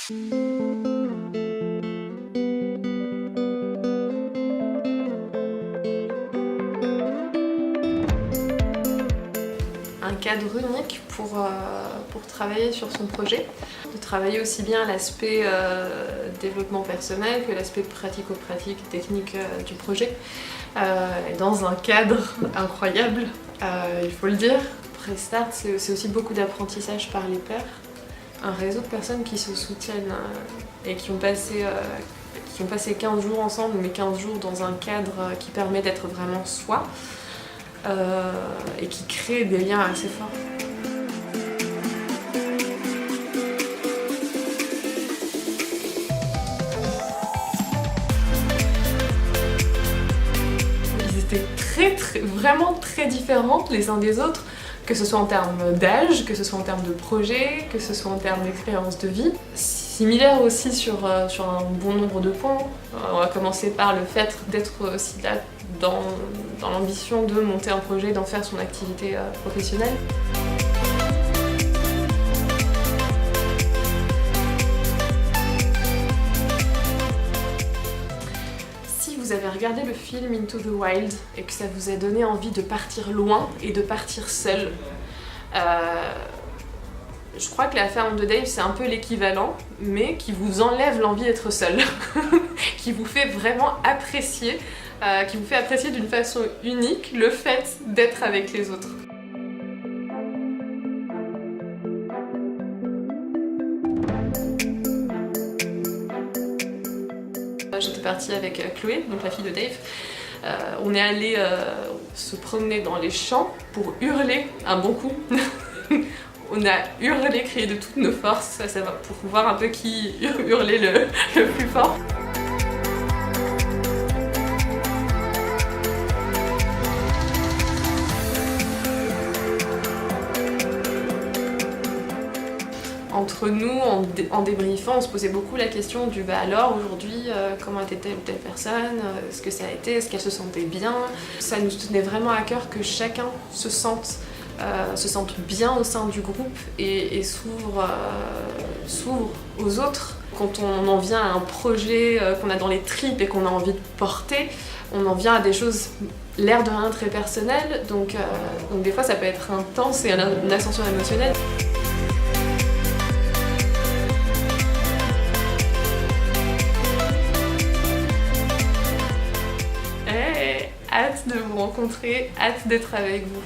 Un cadre unique pour travailler sur son projet, de travailler aussi bien l'aspect développement personnel que l'aspect pratico-pratique, technique du projet, dans un cadre incroyable, il faut le dire. Prestart, c'est aussi beaucoup d'apprentissage par les pairs, un réseau de personnes qui se soutiennent et qui ont passé 15 jours ensemble, mais 15 jours dans un cadre qui permet d'être vraiment soi. Et qui crée des liens assez forts. Ils étaient vraiment très différents les uns des autres, que ce soit en termes d'âge, que ce soit en termes de projet, que ce soit en termes d'expérience de vie. Similaire aussi sur un bon nombre de points. On va commencer par le fait d'être aussi là dans l'ambition de monter un projet, d'en faire son activité professionnelle. Si vous avez regardé le film Into the Wild et que ça vous a donné envie de partir loin et de partir seul, je crois que La Ferme de Dave, c'est un peu l'équivalent, mais qui vous enlève l'envie d'être seul, qui vous fait vraiment apprécier, d'une façon unique le fait d'être avec les autres. J'étais partie avec Chloé, donc la fille de Dave. On est allé se promener dans les champs pour hurler un bon coup. On a hurlé, crié de toutes nos forces, ça va, pour voir un peu qui hurlait le plus fort. Entre nous, en débriefant, on se posait beaucoup la question du alors aujourd'hui, comment était telle ou telle personne, est-ce que ça a été, est-ce qu'elle se sentait bien. Ça nous tenait vraiment à cœur que chacun se sente bien au sein du groupe et s'ouvre aux autres. Quand on en vient à un projet qu'on a dans les tripes et qu'on a envie de porter, on en vient à des choses l'air de rien très personnelles, donc des fois ça peut être intense et une ascension émotionnelle. Hâte de vous rencontrer, hâte d'être avec vous.